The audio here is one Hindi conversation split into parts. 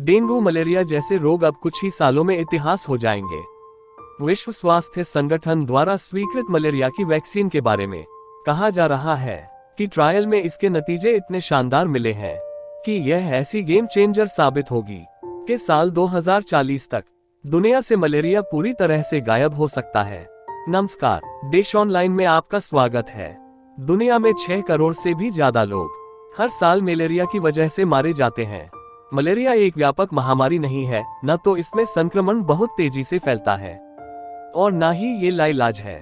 डेंगू मलेरिया जैसे रोग अब कुछ ही सालों में इतिहास हो जाएंगे। विश्व स्वास्थ्य संगठन द्वारा स्वीकृत मलेरिया की वैक्सीन के बारे में कहा जा रहा है कि ट्रायल में इसके नतीजे इतने शानदार मिले हैं कि यह ऐसी गेम चेंजर साबित होगी कि साल 2040 तक दुनिया से मलेरिया पूरी तरह से गायब हो सकता है। नमस्कार, देश ऑनलाइन में आपका स्वागत है। दुनिया में 6 करोड़ से भी ज्यादा लोग हर साल मलेरिया की वजह से मारे जाते हैं। मलेरिया एक व्यापक महामारी नहीं है, न तो इसमें संक्रमण बहुत तेजी से फैलता है और न ही ये लाइलाज है,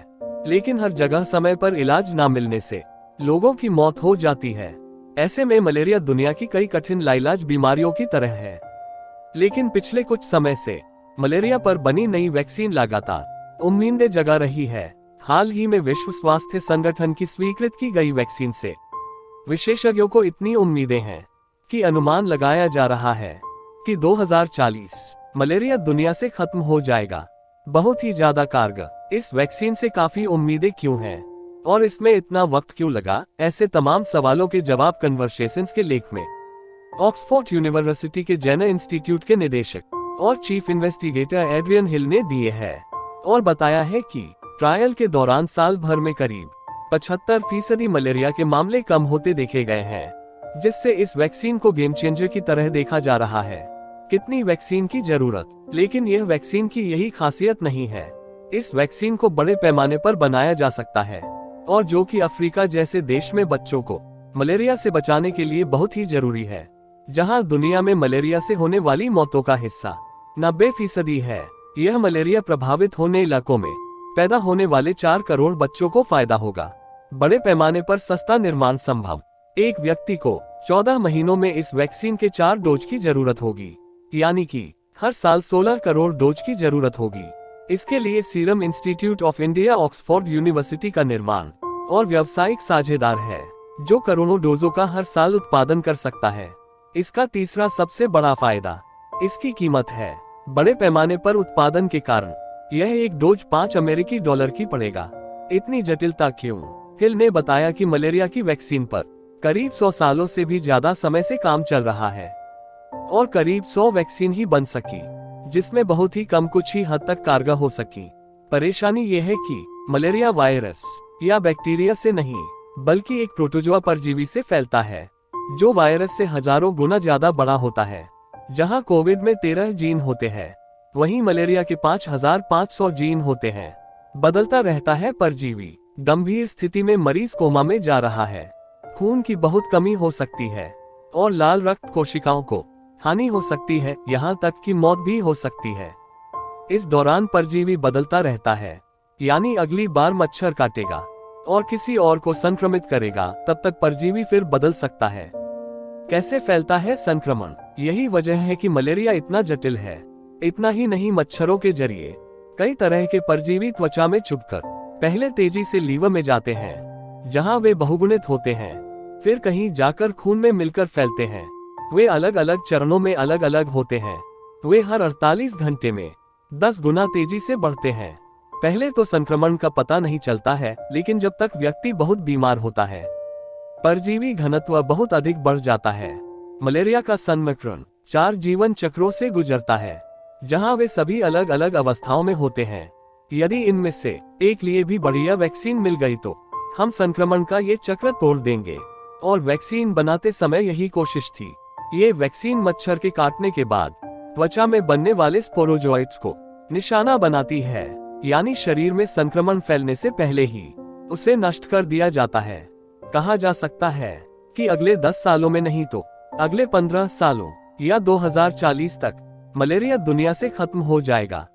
लेकिन हर जगह समय पर इलाज न मिलने से लोगों की मौत हो जाती है। ऐसे में मलेरिया दुनिया की कई कठिन लाइलाज बीमारियों की तरह है, लेकिन पिछले कुछ समय से मलेरिया पर बनी नई वैक्सीन लगातार उम्मीदें जगा रही है। हाल ही में विश्व स्वास्थ्य संगठन की स्वीकृत की गई वैक्सीन से विशेषज्ञों को इतनी उम्मीदें हैं कि अनुमान लगाया जा रहा है कि 2040 मलेरिया दुनिया से खत्म हो जाएगा। बहुत ही ज्यादा कारगर इस वैक्सीन से काफी उम्मीदें क्यों हैं और इसमें इतना वक्त क्यों लगा, ऐसे तमाम सवालों के जवाब कन्वर्सेशंस के लेख में ऑक्सफोर्ड यूनिवर्सिटी के जेनर इंस्टीट्यूट के निदेशक और चीफ इन्वेस्टिगेटर एड्रियन हिल ने दिए हैं और बताया है कि ट्रायल के दौरान साल भर में करीब 75% मलेरिया के मामले कम होते देखे गए हैं, जिससे इस वैक्सीन को गेम चेंजर की तरह देखा जा रहा है। कितनी वैक्सीन की जरूरत, लेकिन यह वैक्सीन की यही खासियत नहीं है। इस वैक्सीन को बड़े पैमाने पर बनाया जा सकता है और जो कि अफ्रीका जैसे देश में बच्चों को मलेरिया से बचाने के लिए बहुत ही जरूरी है, जहां दुनिया में मलेरिया से होने वाली मौतों का हिस्सा 90% है। यह मलेरिया प्रभावित होने इलाकों में पैदा होने वाले 4 करोड़ बच्चों को फायदा होगा। बड़े पैमाने पर सस्ता निर्माण संभव। एक व्यक्ति को 14 महीनों में इस वैक्सीन के 4 डोज की जरूरत होगी, यानी कि हर साल 16 करोड़ डोज की जरूरत होगी। इसके लिए serum institute of India, Oxford university का निर्माण और व्यावसायिक साझेदार है, जो करोड़ों डोजों का हर साल उत्पादन कर सकता है। इसका तीसरा सबसे बड़ा फायदा इसकी कीमत है। बड़े पैमाने पर उत्पादन के कारण यह एक डोज $5 की पड़ेगा। इतनी जटिलता क्यों? हिल ने बताया कि मलेरिया की वैक्सीन पर करीब 100 सालों से भी ज्यादा समय से काम चल रहा है और करीब 100 वैक्सीन ही बन सकी, जिसमें बहुत ही कम कुछ ही हद तक कारगर हो सकी। परेशानी यह है कि मलेरिया वायरस या बैक्टीरिया से नहीं, बल्कि एक प्रोटोजोआ परजीवी से फैलता है, जो वायरस से हजारों गुना ज्यादा बड़ा होता है। जहां कोविड में 13 जीन होते हैं, वहीं मलेरिया के 5500 जीन होते हैं। बदलता रहता है परजीवी। गंभीर स्थिति में मरीज कोमा में जा रहा है। खून की बहुत कमी हो सकती है और लाल रक्त कोशिकाओं को हानि हो सकती है, यहां तक कि मौत भी हो सकती है। इस दौरान परजीवी बदलता रहता है, यानी अगली बार मच्छर काटेगा और किसी और को संक्रमित करेगा, तब तक परजीवी फिर बदल सकता है। कैसे फैलता है संक्रमण? यही वजह है कि मलेरिया इतना जटिल है। इतना ही नहीं, मच्छरों के जरिए कई तरह के परजीवी त्वचा में चुभकर पहले तेजी से लीवर में जाते हैं, जहां वे बहुगुणित होते हैं, फिर कहीं जाकर खून में मिलकर फैलते हैं। वे अलग अलग चरणों में अलग अलग होते हैं। वे हर 48 घंटे में 10 गुना तेजी से बढ़ते हैं। पहले तो संक्रमण का पता नहीं चलता है, लेकिन जब तक व्यक्ति बहुत बीमार होता है, परजीवी घनत्व बहुत अधिक बढ़ जाता है। मलेरिया का संक्रमण 4 जीवन चक्रों से गुजरता है, जहां वे सभी अलग अलग अवस्थाओं में होते हैं। यदि इनमें से एक लिए भी बढ़िया वैक्सीन मिल गई तो हम संक्रमण का ये चक्र तोड़ देंगे, और वैक्सीन बनाते समय यही कोशिश थी। ये वैक्सीन मच्छर के काटने के बाद त्वचा में बनने वाले स्पोरोजोइट्स को निशाना बनाती है, यानी शरीर में संक्रमण फैलने से पहले ही उसे नष्ट कर दिया जाता है। कहा जा सकता है कि अगले 10 सालों में नहीं तो अगले 15 सालों या 2040 तक मलेरिया दुनिया से खत्म हो जाएगा।